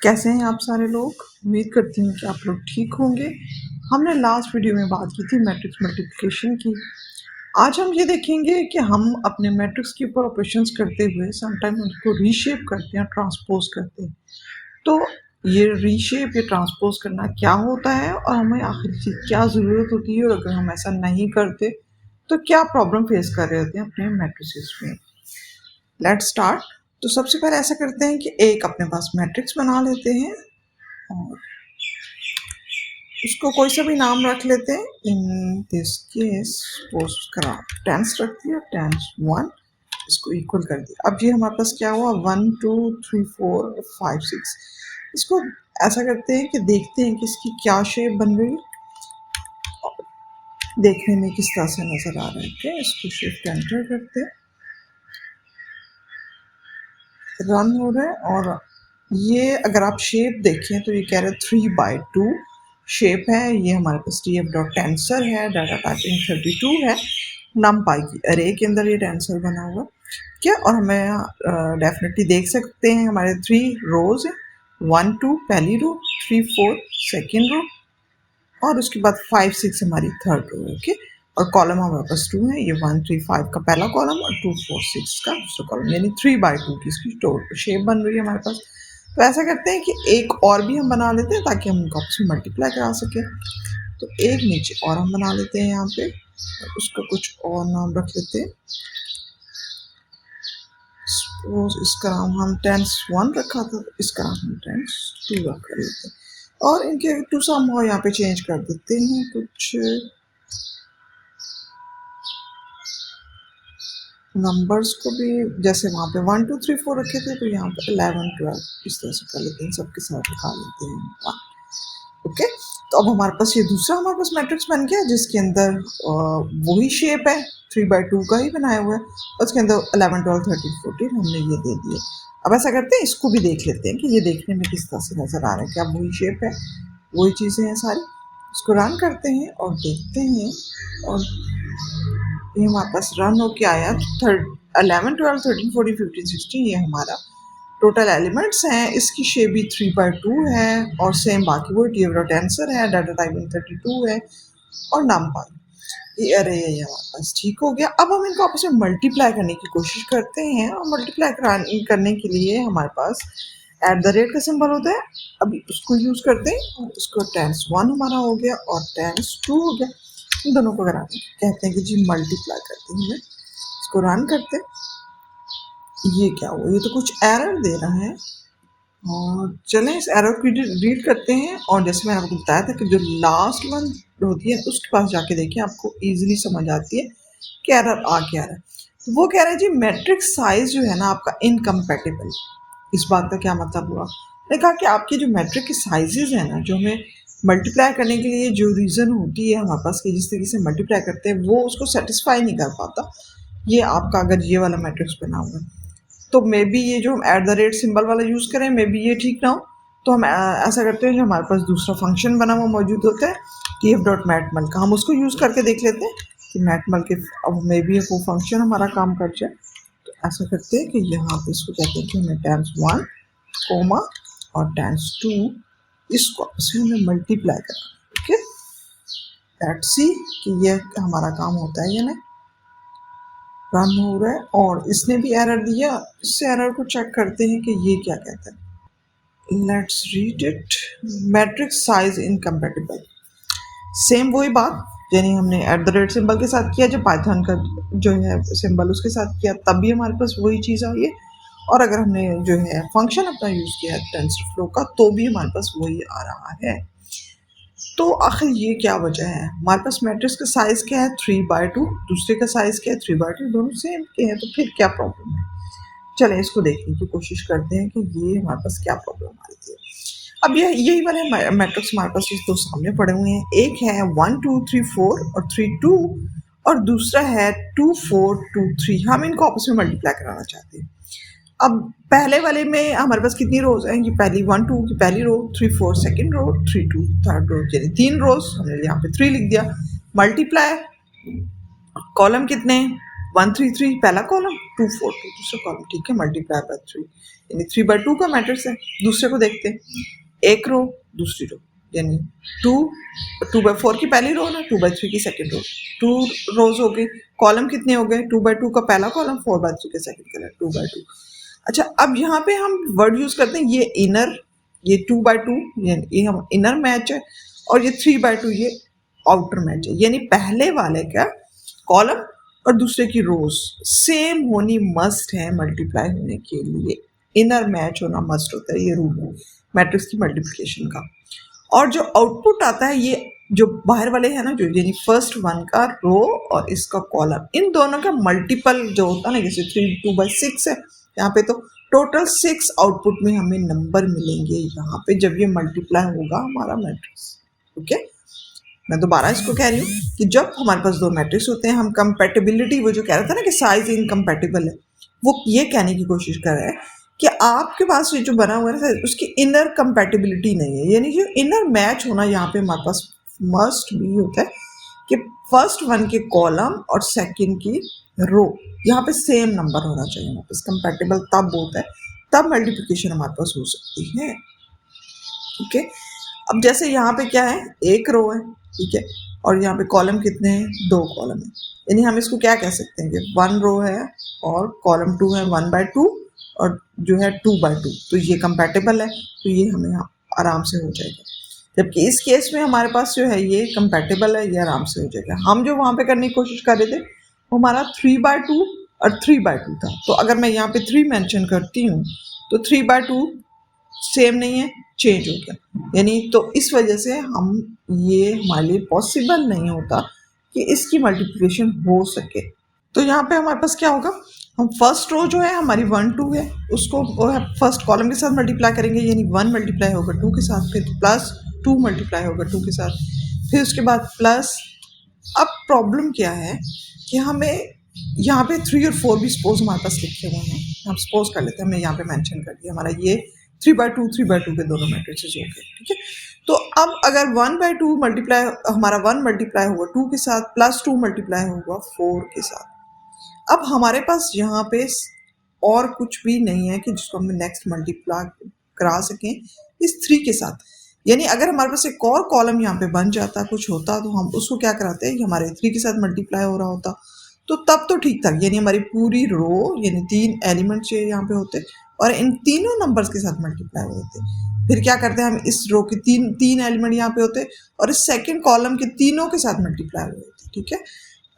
कैसे हैं आप सारे लोग। उम्मीद करती हूँ कि आप लोग ठीक होंगे। हमने लास्ट वीडियो में बात की थी मैट्रिक्स मल्टीप्लिकेशन की। आज हम ये देखेंगे कि हम अपने मैट्रिक्स के ऊपर ऑपरेशंस करते हुए समटाइम उनको रीशेप करते हैं, ट्रांसपोज करते हैं। तो ये रीशेप या ट्रांसपोज करना क्या होता है और हमें आखिर की क्या ज़रूरत होती है, और अगर हम ऐसा नहीं करते तो क्या प्रॉब्लम फेस कर रहे होते हैं अपने मैट्रिसेस में। Let's start. तो सबसे पहले ऐसा करते हैं कि एक अपने पास मैट्रिक्स बना लेते हैं और इसको कोई सा भी नाम रख लेते हैं। इन दिस केस सपोज करा टेंस रख दिया, टेंस 1, इसको इक्वल कर दिया। अब ये हमारे पास क्या हुआ 1 2 3 4 5 6। इसको ऐसा करते हैं कि देखते हैं कि इसकी क्या शेप बन रही है, देखने में किस तरह से नजर आ रहा है। क्या इसको शिफ्ट एंटर करते हैं, रन हो रहा है। और ये अगर आप शेप देखें तो ये कह रहे हैं 3/2 शेप है। ये हमारे पास टी एफ डॉट टेंसर है, डाटा टाइपिंग 32 है, नम पाई की अरे के अंदर ये टेंसर बना हुआ क्या। और हमें डेफिनेटली देख सकते हैं हमारे 3 रोज है, 1 2 पहली रो, 3 4 सेकेंड रो, और उसके बाद 5 6 हमारी थर्ड रो। ओके, और कॉलम हमारे पास 2 है, ये 1 3 5 का पहला कॉलम और 2 4 6 का दूसरा कॉलम, यानी 3/2 की इसकी टोटल शेप बन रही है हमारे पास। तो ऐसा करते हैं कि एक और भी हम बना लेते हैं ताकि हम इनको आपस में मल्टीप्लाई करा सकें। तो एक नीचे और हम बना लेते हैं यहाँ पे, उसका कुछ और नाम रख लेते हैं। सपोज इसका नाम हम टेंस 1 रखा था, इसका नाम हम टेंस 2 रख लेते हैं। और इनके टू सम यहाँ पे चेंज कर देते हैं कुछ नंबर्स को भी। जैसे वहाँ पे 1 2 3 4 रखे थे, तो यहाँ पे 11 12 इस तरह से कर लेते हैं, सबके साथ लिखा लेते हैं। ओके, तो अब हमारे पास ये दूसरा हमारे पास मैट्रिक्स बन गया जिसके अंदर वही शेप है, 3/2 का ही बनाया हुआ है, और उसके अंदर 11 12 13 14 हमने ये दे दिए। अब ऐसा करते हैं, इसको भी देख लेते हैं कि ये देखने में किस तरह से नज़र आ रहा है। क्या वही शेप है, वही चीज़ें हैं सारी। इसको रन करते हैं और देखते हैं, और ये हमारे पास रन हो के आया। 11 12 13 14 15 16 ये हमारा टोटल एलिमेंट्स हैं। इसकी शेप भी 3/2 है, और सेम बाकी वो टी आंसर है, डाटा टाइपिंग 32 है, और नम पाई ये अरे ये हमारे पास ठीक हो गया। अब हम इनको आपस में मल्टीप्लाई करने की कोशिश करते हैं, और मल्टीप्लाई करने के लिए हमारे पास @ का सिंबल होता है, अभी उसको यूज़ करते हैं। और उसको टेंस 1 हमारा हो गया और टेंस 2 हो गया। इन दोनों को अगर आप कहते हैं कि जी मल्टीप्लाई करते हैं, इसको रन करते हैं। ये क्या हुआ, ये तो कुछ एरर दे रहा है। और चलें इस एरर को रीड करते हैं, और जैसे मैंने आपको बताया था कि जो लास्ट वन होती है उसके पास जाके देखिए, आपको इजीली समझ आती है कि एरर आ क्या रहा है। तो वो कह रहे हैं जी मैट्रिक्स साइज जो है ना आपका इनकम्पैटिबल। इस बात का क्या मतलब हुआ, मैंने कहा कि आपकी जो मैट्रिक की साइजेज है ना, जो हमें मल्टीप्लाई करने के लिए जो रीज़न होती है हमारे पास कि जिस तरीके से मल्टीप्लाई करते हैं वो उसको सेटिस्फाई नहीं कर पाता। ये आपका अगर ये वाला मैट्रिक्स बना हुआ है, तो मे बी ये जो हम सिंबल वाला यूज़ करें, मे बी ये ठीक ना हो। तो हम ऐसा करते हैं, जो हमारे पास दूसरा फंक्शन बना हुआ मौजूद होता है tf.मैटमल का, हम उसको यूज़ करके देख लेते हैं कि मैटमल के अब मे बी वो फंक्शन हमारा काम कर जाए। तो ऐसा करते हैं कि यहाँ पे इसको कहते हैं कि हमें टेंस 1 कोमा और टेंस 2 इसको आपस में हमें मल्टीप्लाई करना। ओके, लेट्स सी कि ये हमारा काम होता है या नहीं। रन हो रहा है और इसने भी एरर दिया। इससे एरर को चेक करते हैं कि ये क्या कहता है। Let's read it, matrix size incompatible. Same वही बात, यानी हमने @ सिंबल के साथ किया, जो पाइथन का जो है सिंबल उसके साथ किया, तब भी हमारे पास वही चीज़ आई है। और अगर हमने जो है फंक्शन अपना यूज़ किया है टेंसरफ्लो का, तो भी हमारे पास वही आ रहा है। तो आखिर ये क्या वजह है, हमारे पास मैट्रिक्स का साइज़ क्या है 3/2, दूसरे का साइज़ क्या है 3/2, दोनों सेम के हैं, तो फिर क्या प्रॉब्लम है। चलें इसको देखने की कोशिश करते हैं कि ये हमारे पास क्या प्रॉब्लम आ रही है। अब यही वाले मैट्रिक्स हमारे पास इस दो सामने पड़े हुए हैं। एक है 1 2 3 4 और 3 2, और दूसरा है 2 4 2 3। हम इनको आपस में मल्टीप्लाई कराना चाहते हैं। अब पहले वाले में हमारे पास कितनी रोज हैं, ये पहली 1 2 की पहली रो, 3 4 सेकेंड रो, 3 2 थर्ड रो, यानी 3 रोज। हमने यहाँ पे 3 लिख दिया। मल्टीप्लाई कॉलम कितने, 1 3 3 पहला कॉलम, 2 4 2 दूसरा कॉलम, ठीक है, मल्टीप्लाई बाय 3, यानी 3/2 का मैट्रिक्स है। दूसरे को देखते हैं, एक रो दूसरी रो, यानी 2/4 की पहली रो ना, 2/3 की सेकंड रो, 2 रोज हो गई। कॉलम कितने हो गए, 2/2 का पहला कॉलम, 4/3 का सेकंड कॉलम, 2/2। अच्छा, अब यहाँ पे हम वर्ड यूज करते हैं, ये इनर, ये 2/2 ये हम इनर मैच है, और ये 3/2 ये आउटर मैच है, यानी पहले वाले का कॉलम और दूसरे की रोज सेम होनी मस्ट है मल्टीप्लाई होने के लिए। इनर मैच होना मस्ट होता है, ये रूल है मैट्रिक्स की मल्टीप्लिकेशन का। और जो आउटपुट आता है, ये जो बाहर वाले हैं ना, जो यानी फर्स्ट वन का रो और इसका कॉलम, इन दोनों का मल्टीपल जो होता है ना, जैसे 3 2/6 है यहाँ पे, तो टोटल 6 आउटपुट में हमें नंबर मिलेंगे यहाँ पे जब ये मल्टीप्लाई होगा हमारा मैट्रिक्स। ओके, मैं दोबारा इसको कह रही हूँ कि जब हमारे पास दो मैट्रिक्स होते हैं, हम कंपैटिबिलिटी, वो जो कह रहा था ना कि साइज इनकम्पैटिबल है, वो ये कहने की कोशिश कर रहा है कि आपके पास ये जो बना हुआ है उसकी इनर कंपैटिबिलिटी नहीं है, यानी जो इनर मैच होना यहाँ पे हमारे पास मस्ट भी होता है कि फर्स्ट वन के कॉलम और सेकंड की रो यहाँ पे सेम नंबर होना चाहिए हमारे पास। कंपैटिबल तब होता है, तब मल्टीप्लिकेशन हमारे पास हो सकती है। ठीक है, अब जैसे यहाँ पे क्या है, एक रो है, ठीक है, और यहाँ पे कॉलम कितने हैं, 2 कॉलम है, यानी हम इसको क्या कह सकते हैं कि 1 रो है और कॉलम 2 है, 1/2 और जो है 2/2, तो ये कंपैटिबल है, तो ये हमें आराम से हो जाएगा। जबकि इस केस में हमारे पास जो है ये कंपैटिबल है, ये आराम से हो जाएगा। हम जो वहाँ पे करने की कोशिश कर रहे थे वो हमारा 3/2 और 3/2 था, तो अगर मैं यहाँ पे 3 मेंशन करती हूँ तो 3/2 सेम नहीं है, चेंज हो गया, यानी तो इस वजह से हम ये हमारे लिए पॉसिबल नहीं होता कि इसकी मल्टीप्लिकेशन हो सके। तो यहाँ पे हमारे पास क्या होगा, हम फर्स्ट रो जो है हमारी 1 2 है, उसको वो है फर्स्ट कॉलम के साथ मल्टीप्लाई करेंगे, यानी 1 मल्टीप्लाई होगा 2 के साथ, फिर प्लस 2 मल्टीप्लाई होगा 2 के साथ, फिर उसके बाद प्लस। अब प्रॉब्लम क्या है कि हमें यहाँ पे 3 और 4 भी सपोज हमारे पास लिखे हुए हैं, हम सपोज कर लेते हैं, हमने यहाँ पे मेंशन कर दिया, हमारा ये 3/2 के दोनों मैट्रिक्सेस हो गए। ठीक है, तो अब अगर 1/2 मल्टीप्लाई, हमारा 1 मल्टीप्लाई होगा 2 के साथ, प्लस 2 मल्टीप्लाई होगा 4 के साथ। अब हमारे पास यहाँ पे और कुछ भी नहीं है कि जिसको हम नेक्स्ट मल्टीप्लाई करा सकें इस 3 के साथ, यानी अगर हमारे पास एक और कॉलम यहाँ पे बन जाता, कुछ होता, तो हम उसको क्या कराते हैं, हमारे 3 के साथ मल्टीप्लाई हो रहा होता, तो तब तो ठीक था, यानी हमारी पूरी रो, यानी 3 एलिमेंट्स यहाँ पे होते और इन तीनों नंबर्स के साथ मल्टीप्लाई होते। फिर क्या करते हैं, हम इस रो के तीन एलिमेंट यहाँ पे होते और इस सेकंड कॉलम के तीनों के साथ मल्टीप्लाई होते। ठीक है,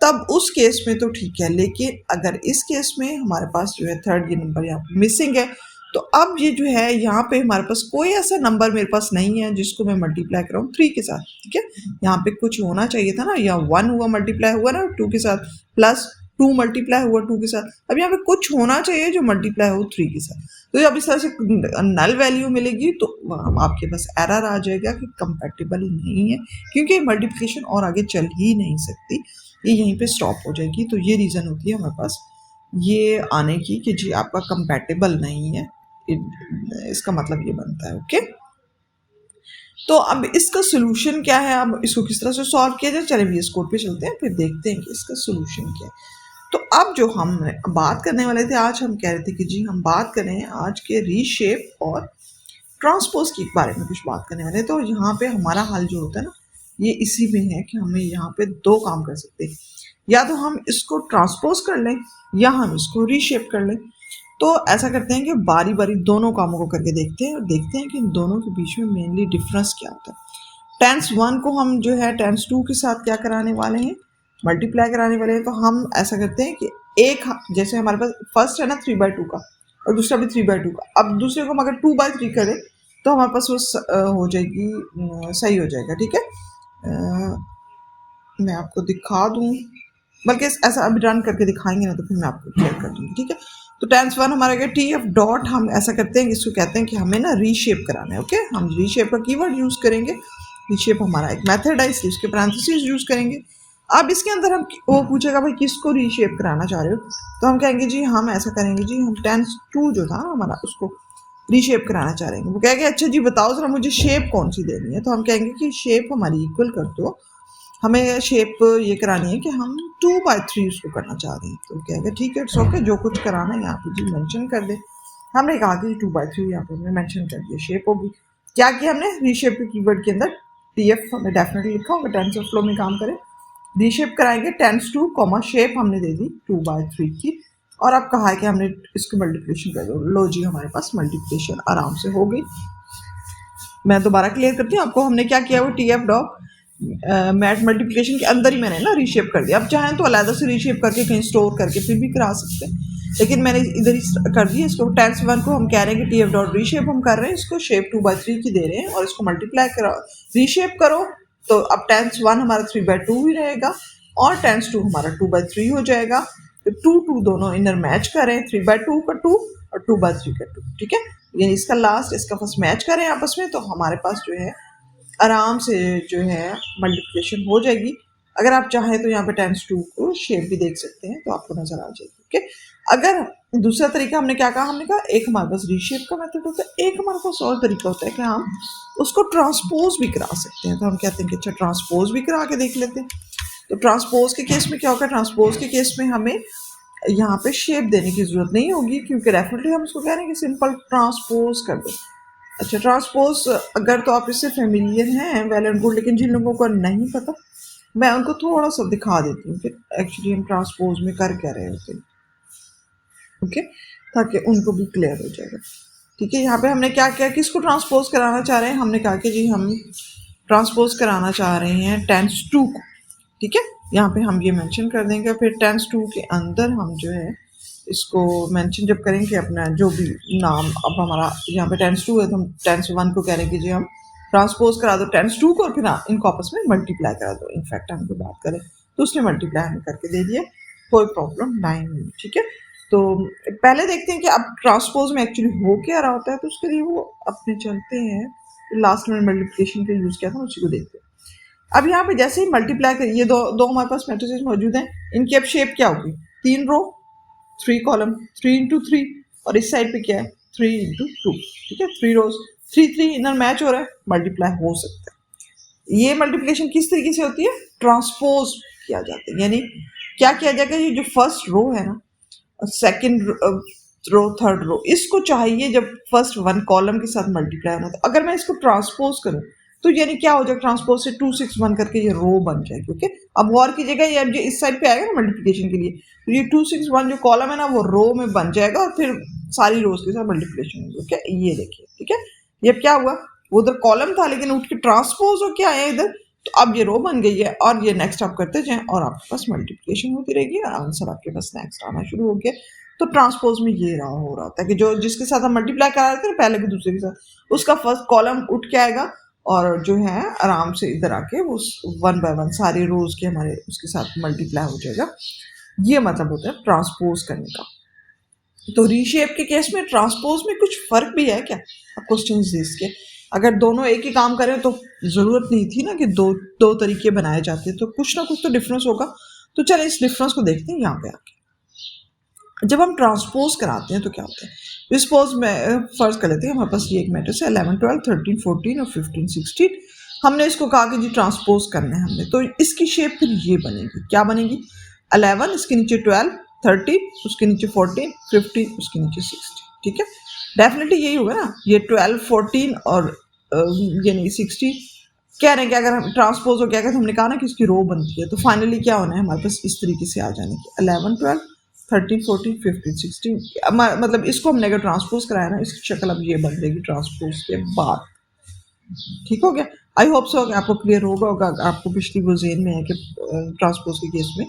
तब उस केस में तो ठीक है, लेकिन अगर इस केस में हमारे पास जो है थर्ड ये नंबर यहाँ पे मिसिंग है, तो अब ये जो है यहाँ पे हमारे पास कोई ऐसा नंबर मेरे पास नहीं है जिसको मैं मल्टीप्लाई कराऊँ 3 के साथ। ठीक है, यहाँ पे कुछ होना चाहिए था ना, या 1 हुआ मल्टीप्लाई हुआ ना 2 के साथ, प्लस 2 मल्टीप्लाई हुआ 2 के साथ, अब यहाँ पे कुछ होना चाहिए जो मल्टीप्लाई हो 3 के साथ। तो जब इस तरह से नल वैल्यू मिलेगी तो आपके पास एरर आ जाएगा कि कंपैटिबल नहीं है, क्योंकि मल्टीप्लिकेशन और आगे चल ही नहीं सकती, ये यहीं पे स्टॉप हो जाएगी। तो ये रीज़न होती है हमारे पास ये आने की कि जी आपका कंपैटिबल नहीं है, इसका मतलब ये बनता है। ओके, तो अब इसका सोल्यूशन क्या है, अब इसको किस तरह से सॉल्व किया जाए, चलिए VS कोड पे चलते हैं, फिर देखते हैं कि इसका सोल्यूशन क्या है। तो अब जो हम बात करने वाले थे, आज हम कह रहे थे कि जी हम बात करें आज के रीशेप और ट्रांसपोज के बारे में कुछ बात करने वाले हैं। तो यहाँ पे हमारा हल जो होता है ना, ये इसी में है कि हमें यहाँ पे 2 काम कर सकते हैं, या तो हम इसको ट्रांसपोज कर लें या हम इसको रीशेप कर लें। तो ऐसा करते हैं कि बारी बारी दोनों कामों को करके देखते हैं और देखते हैं कि इन दोनों के बीच में मेनली डिफरेंस क्या होता है। टेंस 1 को हम जो है टेंस 2 के साथ क्या कराने वाले हैं, मल्टीप्लाई कराने वाले हैं। तो हम ऐसा करते हैं कि एक, जैसे हमारे पास फर्स्ट है ना 3/2 का और दूसरा भी 3/2 का, अब दूसरे को हम अगर 2/3 करें तो हमारे पास वो हो जाएगी, सही हो जाएगा। ठीक है, मैं आपको दिखा दूँ, बल्कि ऐसा अभी रन करके दिखाएंगे ना तो फिर मैं आपको क्लियर कर दूँगी। ठीक है, तो टेंस 1 हमारा क्या, टी एफ डॉट, हम ऐसा करते हैं कि इसको कहते हैं कि हमें ना रीशेप कराना है। ओके, हम रीशेप का कीवर्ड यूज़ करेंगे, रीशेप हमारा एक मेथड है, इसलिए उसके पैरेंथेसिस यूज़ करेंगे। अब इसके अंदर हम, वो पूछेगा भाई किसको रीशेप कराना चाह रहे हो, तो हम कहेंगे जी हम ऐसा करेंगे जी, हम टेंस 2 जो था हमारा उसको रीशेप कराना चाह रहे हैं। वो कहेंगे अच्छा जी बताओ जरा मुझे शेप कौन सी देनी है, तो हम कहेंगे कि शेप हमारी इक्वल कर दो हमें शेप ये करानी है कि हम 2/3 उसको करना चाह रहे हैं, तो कहेगा ठीक है इट्स ओके, जो कुछ कराना है यहाँ पे जी मेंशन कर दे। हमने कहा कि 2/3 यहाँ पे हमने मेंशन कर दिया, शेप होगी। क्या किया हमने, रीशेप के कीवर्ड के अंदर टीएफ हमने डेफिनेटली लिखा होगा, टेंसर फ्लो में काम करें, रीशेप कराएंगे टेंस टू कॉमा शेप हमने दे दी 2/3 की, और अब कहा है कि हमने इसको मल्टीप्लिकेशन कर दो। लो जी हमारे पास मल्टीप्लिकेशन आराम से हो गई। मैं दोबारा क्लियर करती हूँ आपको, हमने क्या किया वो टी एफ डॉग मैट मल्टीप्लिकेशन के अंदर ही मैंने ना रीशेप कर दिया। अब चाहें तो अलग से रीशेप करके कहीं स्टोर करके फिर भी करा सकते हैं, लेकिन मैंने इधर ही कर दिया इसको। टेंस 1 को हम कह रहे हैं कि टी एफ डॉट रीशेप हम कर रहे हैं, इसको शेप 2/3 की दे रहे हैं और इसको मल्टीप्लाई करा रीशेप करो, तो अब टेंस 1 हमारा 3/2 ही रहेगा और टेंस 2 हमारा 2/3 हो जाएगा। तो 2 दोनों इनर मैच करें, 3/2 का 2 और 2/3 का 2, ठीक है। यानी इसका लास्ट इसका फर्स्ट मैच करें आपस में, तो हमारे पास जो है आराम से जो है मल्टीप्लिकेशन हो जाएगी। अगर आप चाहें तो यहाँ पे टेंस 2 को शेप भी देख सकते हैं, तो आपको नजर आ जाएगी। ओके, अगर दूसरा तरीका हमने क्या कहा, हमने कहा एक हमारे पास रीशेप का मेथड होता है, एक हमारे पास और तरीका होता है कि हम उसको ट्रांसपोज भी करा सकते हैं। तो हम कहते हैं कि अच्छा ट्रांसपोज भी करा के देख लेते हैं। तो ट्रांसपोज के केस में क्या होगा, ट्रांसपोज के केस में हमें यहाँ पे शेप देने की जरूरत नहीं होगी, क्योंकि डेफिनेटली हम उसको कह रहे हैं कि सिंपल ट्रांसपोज कर दो। अच्छा ट्रांसपोज अगर तो आप इससे फेमिलियर हैं वेल एंड गुड, लेकिन जिन लोगों को नहीं पता मैं उनको थोड़ा सा दिखा देती हूँ कि एक्चुअली हम ट्रांसपोज में कर क्या रहे होते हैं, ओके, ताकि उनको भी क्लियर हो जाएगा। ठीक है, यहाँ पे हमने क्या किया, किसको ट्रांसपोज कराना चाह रहे हैं, हमने कहा कि जी हम ट्रांसपोज कराना चाह रहे हैं टेंस 2 को। ठीक है, यहाँ पे हम ये मेंशन कर देंगे, फिर टेंस 2 के अंदर हम जो है इसको मेंशन जब करेंगे अपना जो भी नाम, अब हमारा यहाँ पे टेंस 2 है तो हम टेंस 1 को कह रहे हैं कि जी हम ट्रांसपोज करा दो टेंस 2 को और फिर इनको आपस में मल्टीप्लाई करा दो। इनफैक्ट हम तो बात करें तो उसने मल्टीप्लाई हमें करके दे दिया, कोई प्रॉब्लम नहीं। ठीक है, तो पहले देखते हैं कि अब ट्रांसपोज में एक्चुअली हो क्या रहा होता है, तो उसके लिए वो अपने चलते हैं, लास्ट में मल्टीप्लिकेशन का यूज़ किया था उसी को देखते हैं। अब यहाँ पे जैसे ही मल्टीप्लाई करिए, ये दो हमारे पास मैट्रिसेस मौजूद हैं, इनकी अब शेप क्या होगी, 3 रो 3 कॉलम 3 इंटू 3, और इस साइड पे क्या है 3 इंटू 2। ठीक है, 3 रोज 3 इनर मैच हो रहा है, मल्टीप्लाई हो सकता है। ये मल्टीप्लिकेशन किस तरीके से होती है, ट्रांसपोज किया जाता है, यानी क्या किया जाएगा, ये जो फर्स्ट रो है ना, सेकेंड रो थर्ड रो, इसको चाहिए जब फर्स्ट 1 कॉलम के साथ मल्टीप्लाई होना, तो अगर मैं इसको ट्रांसपोज करूं तो यानी क्या हो जाएगा, ट्रांसपोज से 2 6 1 करके ये रो बन जाएगी। ओके, अब गौर कीजिएगा, ये अब जो इस साइड पे आएगा ना मल्टीप्लिकेशन के लिए, तो ये 2 6 1 जो कॉलम है ना वो रो में बन जाएगा और फिर सारी रोज के साथ मल्टीप्लिकेशन होगी। ओके, ये देखिए, ठीक है, ये अब क्या हुआ, वो उधर कॉलम था लेकिन उठ के ट्रांसपोज हो क्या आया इधर, तो अब ये रो बन गई है, और ये नेक्स्ट आप करते जाएं और आपके पास मल्टीप्लिकेशन होती रहेगी और आंसर आपके पास नेक्स्ट आना शुरू हो गया। तो ट्रांसपोज में ये रहा हो रहा होता है कि जो जिसके साथ हम मल्टीप्लाई करा रहे थे ना पहले के दूसरे के साथ, उसका फर्स्ट कॉलम उठ के आएगा और जो है आराम से इधर आके वो 1 बाय 1 सारे रोज के हमारे उसके साथ मल्टीप्लाई हो जाएगा। ये मतलब होता है ट्रांसपोज करने का। तो रीशेप के केस में ट्रांसपोज में कुछ फर्क भी है क्या, अब क्वेश्चन इसके, अगर दोनों एक ही काम करें तो जरूरत नहीं थी ना कि दो तरीके बनाए जाते, तो कुछ ना कुछ तो डिफरेंस होगा। तो चले इस डिफरेंस को देखते हैं यहाँ पे आके। जब हम ट्रांसपोज कराते हैं तो क्या होता है, डिस्पोज में फर्ज कर लेते हैं, हमारे पास ये एक मैट्रिक्स है 11 12 13 14 और 15 16, हमने इसको कहा कि जी ट्रांसपोज करना है हमने, तो इसकी शेप फिर ये बनेगी, क्या बनेगी, 11 इसके नीचे 12 13 उसके नीचे 14 15 उसके नीचे 16। ठीक है, डेफिनेटली यही होगा ना, ये 12 14 और यानी 60 कह रहे हैं कि अगर हम ट्रांसपोज हो गया, अगर हमने कहा ना कि इसकी रो बनती है, तो फाइनली क्या होना है हमारे पास इस तरीके से आ जाने की 11 12 13 14 15 16, मतलब इसको हमने अगर ट्रांसपोज कराया ना, इसकी शक्ल अब ये बन जाएगी ट्रांसपोज के बाद। ठीक हो गया, आई होप सो आपको क्लियर होगा आपको पिछली वो जेन में है कि ट्रांसपोज के केस में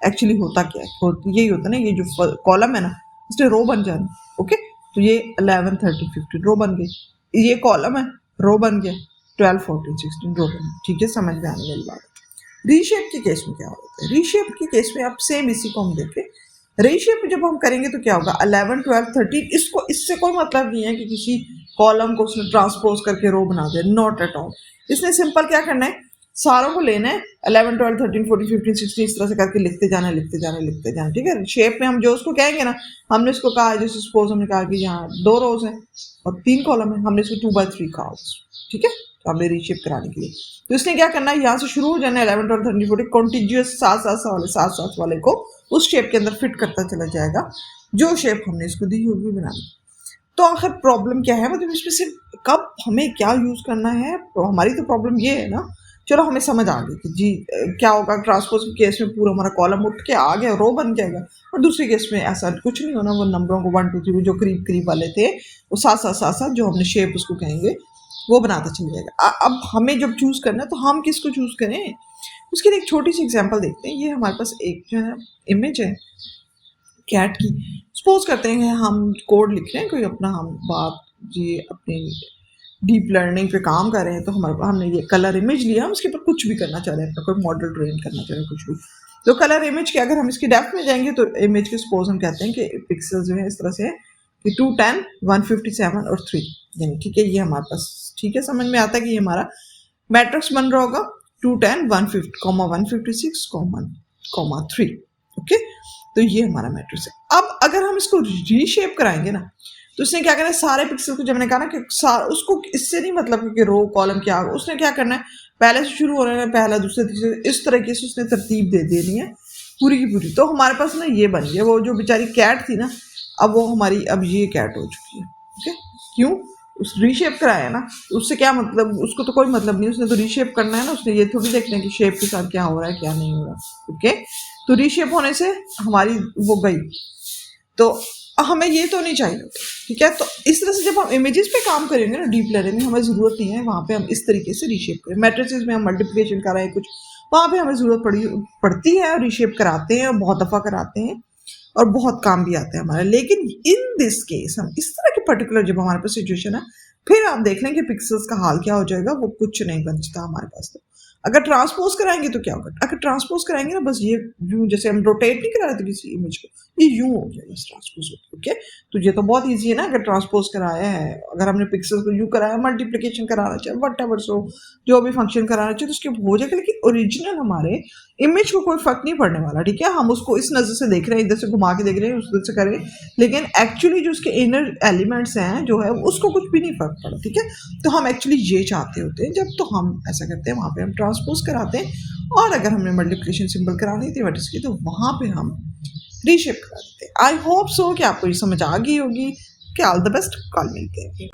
एक्चुअली होता क्या है, यही होता है ना, ये जो कॉलम है ना इसमें रो बन जाना। ओके, तो ये 11 13 15 रो बन गई, ये कॉलम है रो बन गया, 12 14 16 रो बन गई। ठीक है, समझ में आने वाली बात। रीशेप के केस में क्या होता है, रीशेप के केस में आप सेम इसी को हम देखें, रेशियो जब हम करेंगे तो क्या होगा, 11 12 13, इसको इससे कोई मतलब नहीं है कि किसी कॉलम को उसने ट्रांसपोज करके रो बना दिया, नॉट एट ऑल। इसने सिंपल क्या करना है, सारों को लेना है 11 12 13 14 15 16 इस तरह से करके लिखते जाना लिखते जाना लिखते जाना। ठीक है, शेप में हम जो उसको कहेंगे ना, हमने इसको कहा जैसे सपोज हमने कहा कि यहाँ 2 रोज हैं और 3 कॉलम है, हमने इसको 2/3 कहा। ठीक है, हमें रीशेप कराने के लिए। तो इसने क्या करना है, यहाँ से शुरू हो जाना है 11 और 30 40 कॉन्टिन्यूस साथ वाले को उस शेप के अंदर फिट करता चला जाएगा जो शेप हमने इसको दी होगी बनानी। तो आखिर प्रॉब्लम क्या है, मतलब इसमें से कब हमें क्या यूज़ करना है। तो हमारी तो प्रॉब्लम ये है ना, चलो हमें समझ आ गई कि जी क्या होगा ट्रांसपोज के केस में पूरा हमारा कॉलम उठ के आ गया, रो बन जाएगा। और दूसरे केस में ऐसा कुछ नहीं होना, वो नंबरों को 1 2 3 जो करीब करीब वाले थे वो साथ जो हमने शेप उसको कहेंगे वो बनाता चल जाएगा। अब हमें जब चूज़ करना है तो हम किसको चूज़ करें, उसके लिए एक छोटी सी एग्जाम्पल देखते हैं। ये हमारे पास एक जो है इमेज है कैट की। सपोज करते हैं हम कोड लिख रहे हैं कोई अपना, हम बात जी अपनी डीप लर्निंग पे काम कर रहे हैं, तो हमने ये कलर इमेज लिया, हम उसके ऊपर कुछ भी करना चाह रहे हैं, अपना कोई मॉडल ट्रेन करना चाह रहे हैं कुछ भी। तो कलर इमेज के अगर हम इसकी डेप्थ में जाएंगे तो इमेज के सपोज हम कहते हैं कि पिक्सल जो है इस तरह से कि 210 157 और 3, यानी ठीक है ये हमारे पास ठीक है समझ में आता है कि ये हमारा मैट्रिक्स बन रहा होगा 210 156 3। ओके, तो ये हमारा मैट्रिक्स है। अब अगर हम इसको रीशेप कराएंगे ना तो उसने क्या करना है, सारे पिक्सल को, जब मैंने कहा ना कि उसको इससे नहीं मतलब कि रो कॉलम क्या होगा, उसने क्या करना है पहले से शुरू हो रहा है, पहला दूसरे तीसरे इस तरीके से उसने तरतीब दे देनी है पूरी की पूरी। तो हमारे पास ना ये बन गया, वो जो बेचारी कैट थी ना अब वो हमारी अब ये कैट हो चुकी है। ओके, क्यों, उस रीशेप कराया ना, उससे क्या मतलब, उसको तो कोई मतलब नहीं, उसने तो रीशेप करना है ना, उसने ये थोड़ी देखना है कि शेप के साथ क्या हो रहा है क्या नहीं हो रहा। ओके, तो रीशेप होने से हमारी वो गई, तो हमें ये तो नहीं चाहिए। ठीक है, तो इस तरह से जब हम इमेजेस पे काम करेंगे ना डीप लर्निंग में, हमें ज़रूरत नहीं है वहाँ पे हम इस तरीके से रीशेप करें। मैट्रिसेस में हम मल्टीप्लिकेशन कर रहे हैं कुछ, वहाँ पे हमें ज़रूरत पड़ती है और रीशेप कराते हैं और बहुत दफ़ा कराते हैं और बहुत काम भी आता है हमारा। लेकिन इन दिस केस हम इस तरह के पर्टिकुलर जब हमारे पास सिचुएशन है, फिर आप देख लें कि पिक्सल्स का हाल क्या हो जाएगा, वो कुछ नहीं बचता हमारे पास। तो अगर ट्रांसपोज कराएंगे तो क्या होगा, अगर ट्रांसपोज कराएंगे ना बस ये यूँ, जैसे हम रोटेट नहीं करा रहे थे किसी इमेज को, ये यूँ हो गया बस ट्रांसपोज। ओके, तो ये तो बहुत ईजी है ना, अगर ट्रांसपोज कराया है, अगर हमने पिक्सल्स को यूँ कराया, मल्टीप्लिकेशन कराना चाहिए वट एवर सो जो भी फंक्शन कराना चाहिए तो उसके हो जाएगा। लेकिन ओरिजिनल हमारे इमेज को कोई फर्क नहीं पड़ने वाला। ठीक है, हम उसको इस नज़र से देख रहे हैं, इधर से घुमा के देख रहे हैं, उस से करें, लेकिन एक्चुअली जो उसके इनर एलिमेंट्स हैं जो है उसको कुछ भी नहीं फर्क पड़ा। ठीक है, तो हम एक्चुअली ये चाहते होते हैं जब, तो हम ऐसा करते हैं वहाँ पे हम ट्रांसपोज कराते हैं, और अगर हमने मल्टीप्लिकेशन सिंबल करानी थी वर्टिस की तो वहाँ पे हम रीशेप करा देते हैं। आई होप सो कि आपको ये समझ आ गई होगी। कि ऑल द बेस्ट, कल मिलते हैं।